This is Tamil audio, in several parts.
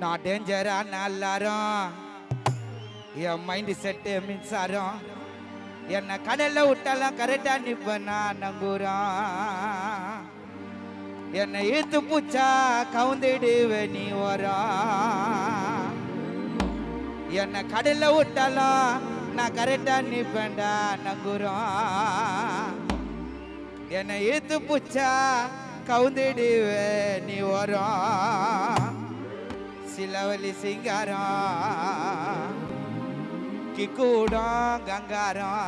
நான் டேஞ்சரான எல்லாரும் என் மைண்ட் செட்டு மின்சாரம் என்ன கடல்ல விட்டாலும் கரெக்டா நிப்ப நான் நம்புறான் என்னை இழுத்து பூச்சா கவுந்திடுவே நீ வரான் என்னை கடல்ல விட்டாலும் நான் கரெக்டா நிப்பேன்டா நங்குறான் என்னை இழுத்து பூச்சா கவுந்திடுவே நீ வரும் சிலவலி சிங்காரம் கிக்கூடம் கங்காரம்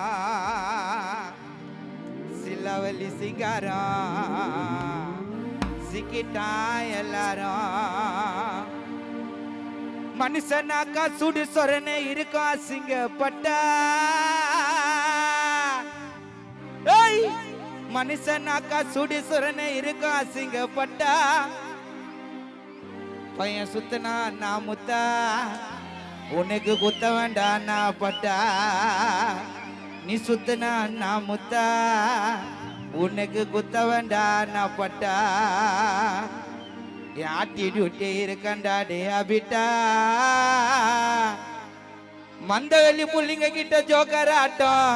சிலவலி சிங்காரம் சிக்கிட்டான் எல்லாரும் மனுஷனாக்கா சுடு சொரனை இருக்கும் அசிங்கப்பட்டா மனுஷனாக்கா சுடு சொரனை இருக்கும் அசிங்கப்பட்டா பையன் சுத்தனா நான் முத்தா உனக்கு குத்த வேண்டாம் நான் பட்டா நீ சுத்தனா நான் முத்தா உனக்கு குத்த வேண்டாம் நான் பட்டா என் ஆட்டிடியூட்டி இருக்கண்டா டே அபிட்டா மந்தவெளி புள்ளிங்க கிட்ட ஜோக்கர் ஆட்டம்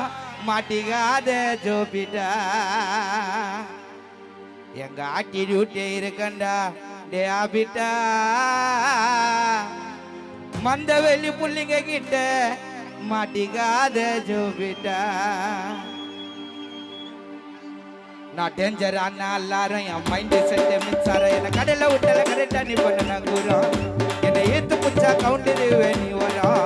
மாட்டிக்காத ஜோபிட்டா எங்க ஆட்டிடியூட்டி இருக்கண்டா டே அபிட்டா மந்தவெளி புள்ளிங்க கிட்ட மாட்டிக்காத ஜோபிட்டா நான் டேஞ்சரான எல்லாரும் என் மைண்ட் செட்டு மின்சாரம் என்ன கடலை விட்டல கரெக்டா நீ பண்ண கூறும் என்னை ஏத்து புச்சா கவுண்டருவே நீ வரும்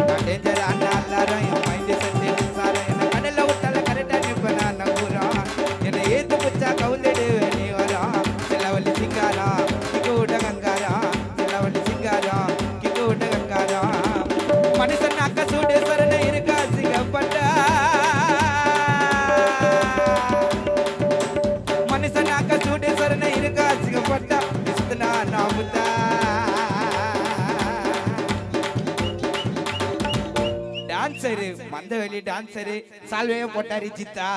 நான் டேஞ்சரான எல்லாரும் என் மைண்ட் செட்டு மின்சாரம் என்ன கடலை விட்டல கரெக்டா நீ பண்ண கூறும் என்னை ஏத்து புச்சா கவுண்டருவே நீ வரும் சிலவலி சிங்காரம் கிக்கு விட்ட கங்காரம் சிலவலி சிங்காரம் கிக்கு விட்ட கங்காரம் மனுஷன் அக்கா சூடு சரணை இருக்கா சிங்கப்பட்டா டான்சரு மந்தவெளி டான்சரு சால்வைய போட்டாரி ஜித்தா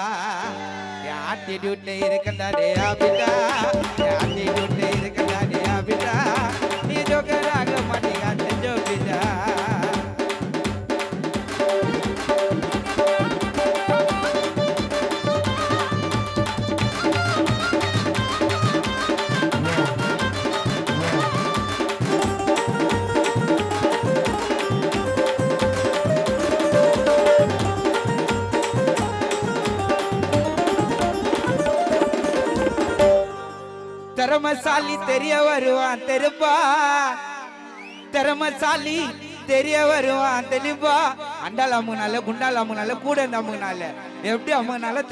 ஆட்டிடியூட்ல இருக்கண்டா டே ஆபிட்டா ஆட்டிடியூட்ல இருக்கண்டா டே ஆபிட்டா நீ ஜோக்கராக மாட்டீங்க ஜோபிட்டா திறமசாலி தெரிய வருவான் தெருப்பா திறமசாலி தெரிய வருவான் தெளிப்பா அண்டால அம்முனால குண்டால அம்முனால கூட இந்த அம்முனால எப்படி அம்முனால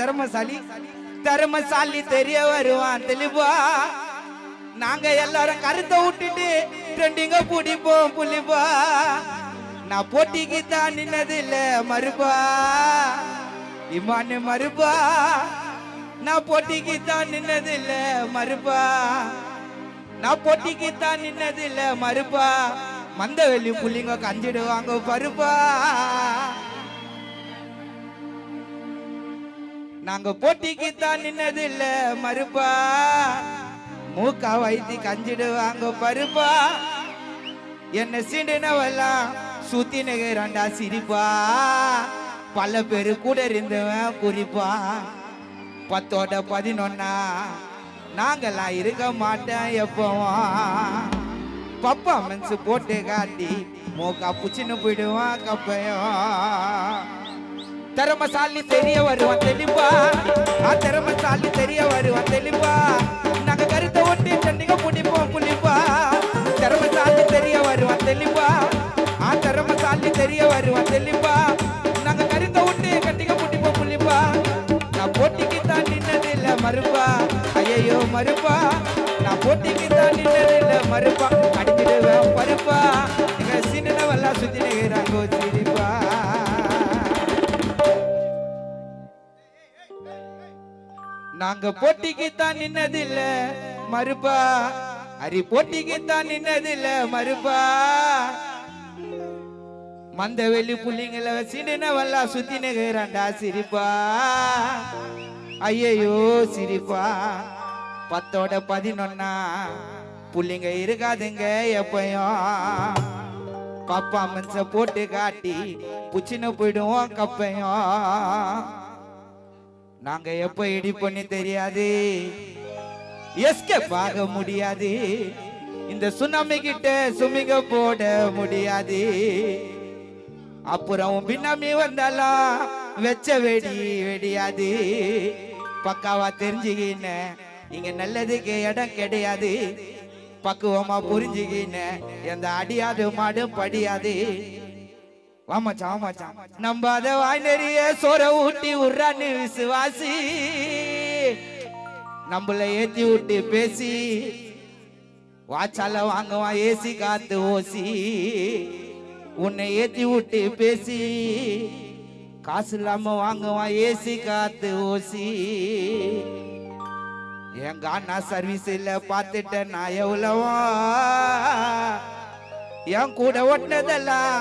திறமசாலி தெரிய வருவான் தெளிப்பா நாங்க எல்லாரும் கருத்தை விட்டுட்டு ட்ரெண்டிங்க பிடிப்போம் புள்ளிப்பா நான் போட்டிக்கு தான் நின்னது இல்ல மறுப்பா இமானு மறுப்பா நான் போட்டிக்கு தான் நின்னது இல்ல மறுப்பா நான் போட்டிக்கு தான் நின்னது இல்ல மறுப்பா மந்தவெளி புள்ளிங்க கஞ்சிடுவாங்க பருப்பா நாங்க போட்டிக்கு தான் நின்னது இல்ல மறுப்பா மூக்கா வைத்தி கஞ்சிடுவாங்க பருப்பா என்ன சீண்டுனவெல்லாம் சுத்தி நகராண்டா சிரிப்பா பல பேரு கூட இருந்தவன் குறிப்பா 10-11 நாங்கெல்லாம் இருக்க மாட்டேன் எப்பவும் பப்பா மனசு போட்டு காட்டி மூக்கா புச்சின்னு போயிடுவான் கப்பையும் திறமசாலி தெரிய வருவான் தெளிப்பா திறமசாலி தெரிய வருவான் தெளிப்பா நாங்க கருத்தை ஒட்டி சென்னிங்க பிடிப்போம் புளிப்பா திறமசாலி தெரிய வருவான் தெளிப்பா திறமசாலி தெரிய வருவான் தெளிப்பா நாங்க கருத்தை ஒட்டி கட்டிங்க பிடிப்போம் புளிப்பா நான் போட்டிக்கு தான் நின்னது இல்ல மறுப்பா ஐயோ மறுப்பா நான் போட்டிக்கு தான் நின்னது இல்ல மறுப்பா அடிச்சிடுவேன் பருப்பா எங்க சின்னவெல்லாம் சுத்தி நிற்கிறாங்க சிரிப்பா நாங்க போட்டிக்கு தான் நின்னது இல்ல மறுப்பா அரி போட்டிக்கு தான் நின்னது இல்ல மறுப்பா மந்தவெளி புள்ளிங்களை சின்னவெல்லாம் சுத்தி நிற்கிறாண்டா சிரிப்பா ஐயோ சிரிப்பா 10-11 புள்ளிங்க இருக்காதுங்க எப்பயும் பாப்பா மனச போட்டு காட்டி புச்சின்னு போயிடுவோம் கப்பையும் நாங்க எப்ப இடி பண்ணி தெரியாது எஸ்கேப் ஆக முடியாது இந்த சுனாமி கிட்ட சுமிக போட முடியாது அப்புறம் பின்னாமி வந்தாலும் வெச்ச வெடி வெடியாது பக்காவா தெரிஞ்சுக்கின இங்க நல்லதுக்கு இடம் கிடையாது பக்குவமா புரிஞ்சுக்கின எந்த அடியாது மாடும் படியாது வாமாச்சான் வாமாச்சான் நம்பாத வாய் நிறைய சோற ஊட்டி உர்றான்னு விசுவாசி நம்மள ஏத்தி விட்டு பேசி வாச்சால வாங்குவான் ஏசி காத்து ஓசி உன்னை ஏத்தி விட்டு பேசி காசு இல்லாம வாங்குவான் ஏசி காத்து ஓசி எங்க அண்ணா சர்வீஸ்ல பார்த்துட்டேன் நான் எவ்வளவோ என் கூட ஒட்டினதெல்லாம்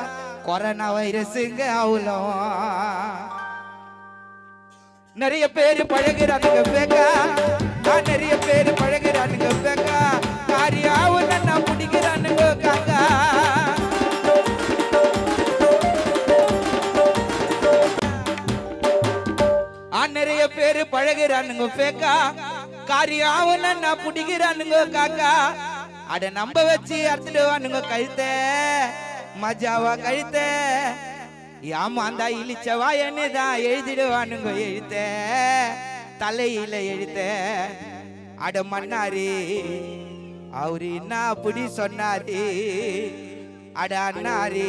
கொரோனா வைரஸுங்க அவ்வளோ நிறைய பேரு பழகுறானுங்க பேக்கா நான் நிறைய பேரு பழகுறானுங்க பேக்கா காரியாவும் நான் பிடிக்கிறானுங்க காக்கா நிறைய பேரு பழகுறானுங்க பேக்கா காரியாவும் நான் பிடிக்கிறானுங்க காக்கா அட நம்ப வச்சு அறுத்துடுவானுங்க கழுத்த மஜாவா கழுத்த ஏமாந்தா இழிச்சவா என்னதான் எழுதிடுவானுங்க எழுத்த தலையில எழுத்த அட மன்னாரு அவரு என்ன அப்படி சொன்னாரு அட அண்ணாரு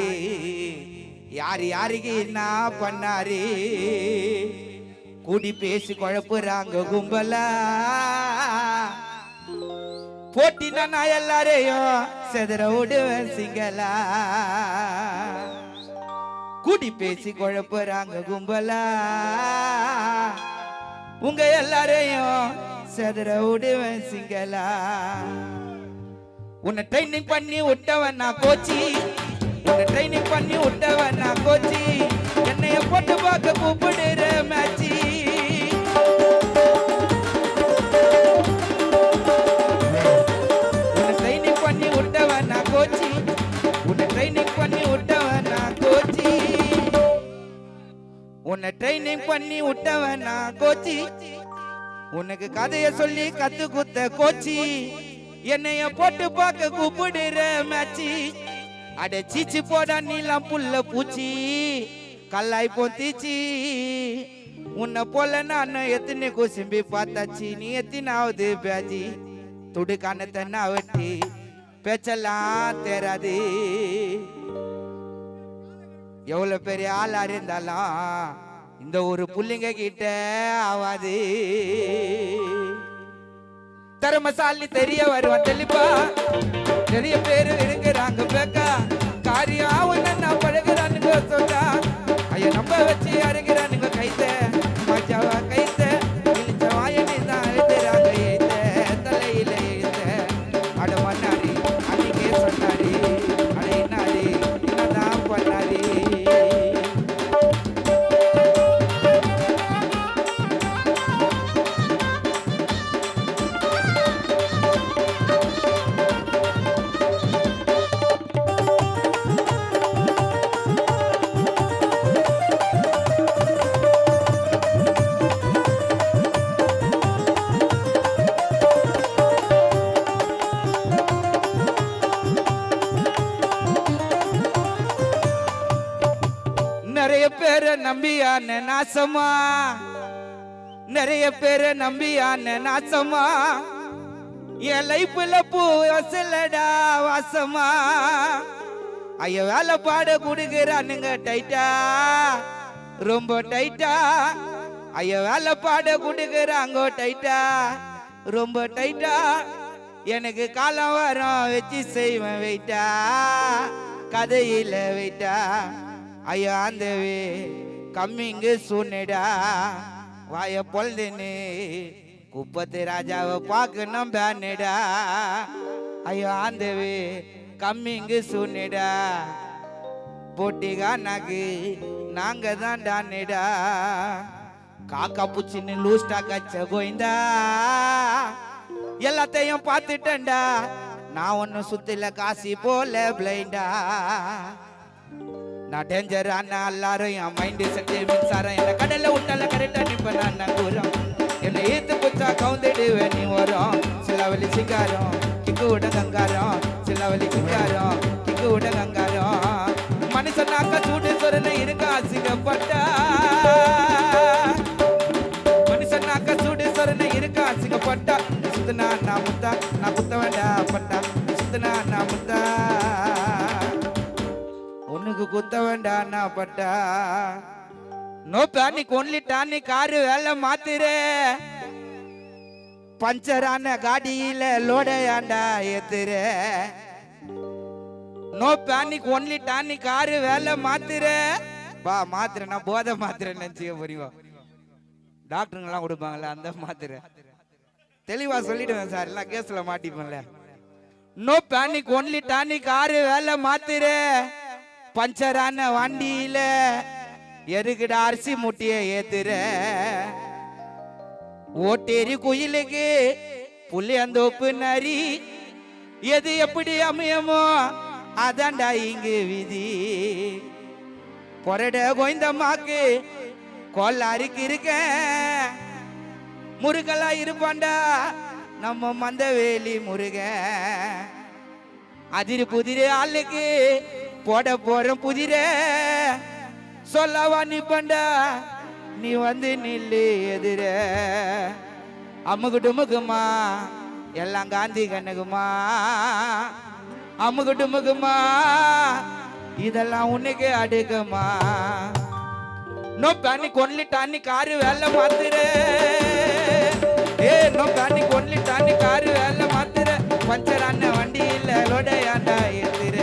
யாரு யாருக்கு என்ன பண்ணாரு கூடி பேசி குழப்புறாங்க கும்பலா போட்டினா நான் எல்லாரையும் செதற விடுவேன் சிங்களா கூடி பேசி குழப்புறாங்க கும்பலா உங்க எல்லாரையும் செதற விடுவேன் சிங்களா உன்னை ட்ரைனிங் பண்ணி விட்டவன் நான் கோச்சி உன்னை ட்ரைனிங் பண்ணி விட்டவன் நான் கோச்சி என்னைய போட்டு பார்க்க கூப்பிடுற மேட்சி உன்னை ட்ரைனிங் பண்ணி விட்டவன் நான் கோச்சி உன்னை ட்ரைனிங் பண்ணி விட்டவன் நான் கோச்சி உன்னை ட்ரைனிங் பண்ணி விட்டவன் நான் கோச்சி உனக்கு கதைய சொல்லி கத்து குத்த கோச்சி என்னைய போட்டு பார்க்க கூப்பிடுற மேட்சி அட சீச்சி போடா நீலாம் புல்ல பூச்சி கல்லாய் போத்திச்சி உன்னை போல நான் எத்தனை குசும்பி பார்த்தாச்சு நீ எத்தினாவது பேஜி துடுக்கான தன்னா வெட்டி பேச்செல்லாம் தேராது எவ்வளவு பெரிய ஆளா இருந்தாலும் இந்த ஒரு புள்ளிங்க கிட்ட ஆவாது தர்மசாலி தெரிய வருவான் தெளிப்பா நிறைய பேரு இருக்கிறாங்க பேக்கா காரியாவும் நான் பழகுறானுங்க சொல்றா ஐயா நம்ப வச்சு அருகிறானுங்க கைத்த மஜாவா கைத்த இழிச்ச வாயனை தான் எழுதுறாங்க எழுத்த தலையில எழுத்த அட மன்னாடி அன்னைக்கே சொன்னாடி அட என்னாடி என்னதான் பண்ணாடி நிறைய பேரை நம்பியான நாசமா நிறைய பேரை நம்பியான நாசமா என் லைஃப்ல பூ வசலடா வாசமா ஐயா வேலை பாட குடுக்கிறானுங்க டைட்டா ரொம்ப டைட்டா ஐயா வேலை பாட குடுக்கிறாங்க டைட்டா ரொம்ப டைட்டா எனக்கு காலம் வரும் வச்சு செய்வேன் வெயிட்டா கதையில வெயிட்டா ஐயா ஆந்தவே கம்மிங்கு சூனிடா வாய பொழுதுன்னு குப்பத்து ராஜாவை பார்க்கணும் பேனிடா ஐயா ஆந்தவே கம்மிங்கு சூனிடா போட்டிகா நாக்கு நாங்க தான் டானிடா காக்கா பூச்சின்னு லூஸ்டா கச்ச கோயிந்தா எல்லாத்தையும் பார்த்துட்டேன்டா நான் ஒன்னும் சுத்தில காசி போல பிளைண்டா நான் டேஞ்சரான எல்லாரும் என் மைண்டு செட்டு மின்சாரம் என்ன கடல்ல விட்டால கரெக்டா நிப்ப நான் நங்கூரம் என்னை ஈத்து குச்சா கவுந்துடுவேன் நீ வரும் சிலவலி சிங்காரம் கிக்கு விட கங்காரம் சிலவலி சிங்காரம் கிக்கு விட கங்காரம் மனுஷனாக்க சூடு சொரணை இருக்க அசிங்கப்பட்டா மனுஷனாக்க சூடு சொரணை இருக்க அசிங்கப்பட்டா சுத்தனா நான் முத்தா நான் குத்த வேண்டாம் பட்டா சுத்தனா நான் முத்தா உனக்கு குத்த வேண்டாம் நான் பட்டா no panic only tonic car வேலை மாத்திரே பஞ்சரான காடியில லோடையாண்டா ஏத்துறே no panic only tonic car வேலை மாத்திரே பா மாத்திரை நான் போதை மாத்திரை நினைச்சுக்க புரியும் டாக்டருங்கெல்லாம் கொடுப்பாங்கல்ல அந்த மாத்திரை தெளிவா சொல்லிடுவேன் சார் எல்லாம் கேஸ்ல மாட்டிப்பேன்ல no panic only tonic car வேலை மாத்திரே பஞ்சரான வண்டியில எருகிட அரிசி முட்டிய ஏத்துற ஓட்டேரி குயிலுக்கு புள்ளியந்தோப்பு நரி எது எப்படி அமையமோ அதாண்டா இங்கு விதி பொரட கோயந்தம்மாக்கு கோல்லாருக்கு இருக்க முருகலா இருப்பாண்டா நம்ம மந்தவேலி முருக அதிரு புதிரு ஆளுக்கு போட போற புதிர சொல்லவா நீ பண்டா நீ வந்து நில்லு எதிர அம்முகுடுமுகுமா எல்லாம் காந்தி கண்ணுகுமா அம்முகுடுமுகுமா இதெல்லாம் உனக்கு அடுக்குமா no panic only tonic car வேலை மாத்துற ஏ no panic only tonic car வேலை மாத்துற பஞ்சரான வண்டியில் லோடையாண்டா ஏத்துற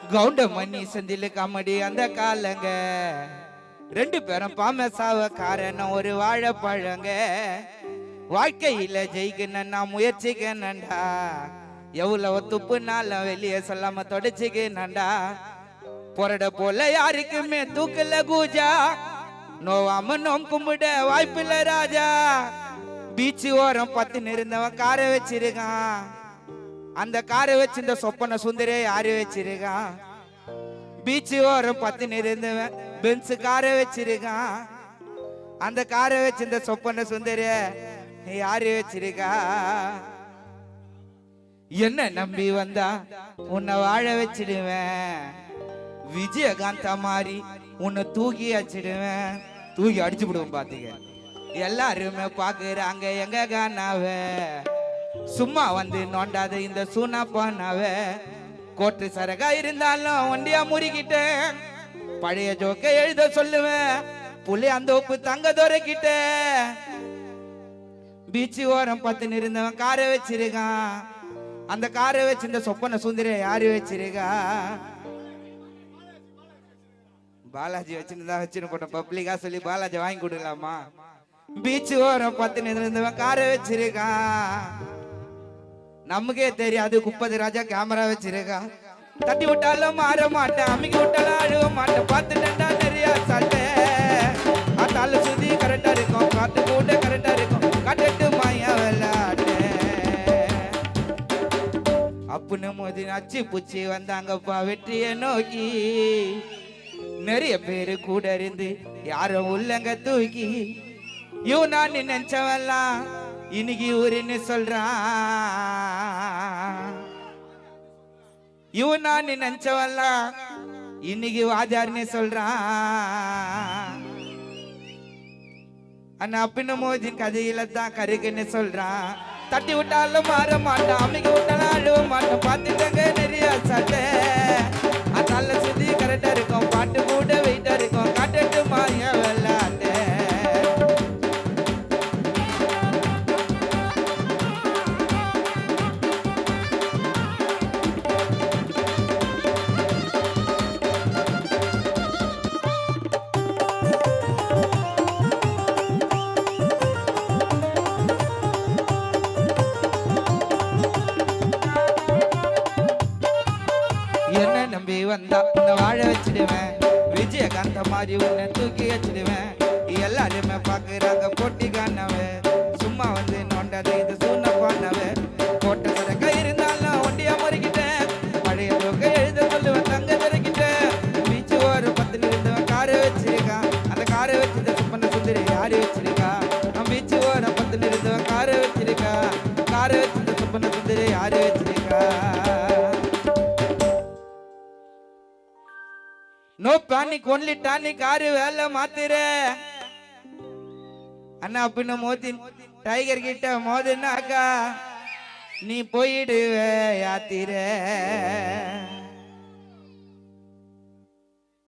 கவுண்ட மணி செந்தில காமெடி அந்த காலங்க ரெண்டு பேரும் பாமசாவ காரணம் ஒரு வாழைப்பழங்க வாழ்க்கையில ஜெயிக்கணும்னா முயற்சிக்கணும்டா எவ்வளவு துப்புனால வெளியே சொல்லாம தொடச்சிக்கணும்டா பொரட போல யாருக்குமே தூக்கல கூஜா நோவாம நோம் கும்பிட வாய்ப்பில்ல ராஜா பீச்சு ஓரம் பத்து இருந்தவன் காரை வச்சிருக்கான் அந்த காரை வச்சு இந்த சொப்பன சுந்தரே யாரு வச்சிருக்கான் பீச்சு ஓரம் பத்து இருந்தவன் பென்ஸ் காரை வச்சிருக்கான் அந்த காரை வச்சு இந்த சொப்பன சுந்தரே யாரு வச்சிருக்கா என்ன நம்பி வந்தா உன்னை வாழ வச்சிடுவேன் விஜயகாந்தா மாதிரி உன்னை தூக்கி வச்சிடுவேன் தூக்கி அடிச்சு விடுவேன் பாத்தீங்க எல்லாருமே பாக்குறாங்க எங்க காணாவ சும்மா வந்து நோண்டாத இந்த சூனா பானாவ கோட்டு சரகா இருந்தாலும் ஒண்டியா முறிக்கிட்டேன் பழைய ஜோக்க எழுத சொல்லுவேன் புள்ளி அந்த உப்பு தங்க துறைக்கிட்ட பீச்சு ஓரம் பத்து இருந்தவன் காரை வச்சிருக்கான் அந்த காரை வச்சு இந்த சொப்பன சுந்தர யாரு வச்சிருக்கா பாலாஜி வச்சுருந்தா வச்சுன்னு போட்ட பப்ளிக்கா சொல்லி பாலாஜி வாங்கி கொடுக்கலாமா பீச்சு ஓரம் பத்து இருந்தவன் காரை வச்சிருக்கான் நமக்கே தெரியாது குப்பது ராஜா கேமரா வச்சிருக்கா தட்டி விட்டாலும் மாற மாட்டேன் அம்மிக்கு விட்டாலும் அழுக மாட்டேன் பார்த்துட்டா நிறைய சட்டை அத்தால சுத்தி கரெக்டா இருக்கும் காட்டு கூட கரெக்டா இருக்கும் கட்டட்டு மாயா விளையாட்ட அப்புன்னு மோதி நச்சு பூச்சி வந்தாங்கப்பா வெற்றியை நோக்கி நிறைய பேரு கூட இருந்து யாரும் உள்ளங்க தூக்கி இவன் நான் நினைச்சவெல்லாம் இன்னைக்கு ஊருன்னு சொல்றான் இவன் நான் நினைச்சவெல்லாம் இன்னைக்கு வாஜார்னு சொல்றான் அண்ணா அப்பின்னு மோஜின் கதையில தான் கருக்குன்னு சொல்றான் தட்டி விட்டாலும் மாற மாட்டான் அம்மிக்கு விட்டாலும் அழுவ மாட்டான் பார்த்துட்டாங்க நிறைய சட்டை அதனால சுத்தி கரெக்டா இருக்கும் பாட்டு கூட வெயிட்டா இருக்கும் காட்டு மாயா விளையாட்ட மாதிரி உன்னை தூக்கி வச்சிடுவேன் எல்லாருமே பாக்குறாங்க போட்டி காணவே சும்மா வந்து நோண்டது இது சூழ்நிலை பண்ணவே போட்ட சரக்க இருந்தாலும் ஒண்டியா முறைக்கிட்டேன் பழைய தொகை எழுத சொல்லுவேன் தங்க திறக்கிட்டேன் பீச்சு ஒரு 10 இருந்தவன் காரை வச்சிருக்கான் அந்த காரை வச்சு சுப்பன சுந்தரி யாரு வச்சிருக்கா பீச்சு ஒரு 10 இருந்தவன் காரை வச்சிருக்கா காரை வச்சு சுப்பன சுந்தரி யாரு வச்சிருக்கா நோ பேனிக் ஒன்லி டானிக் ஆறு வேலை மாத்துற அண்ணா அப்படின்னு மோதி டைகர் கிட்ட மோதுனாக்கா நீ போயிடுவே யாத்திர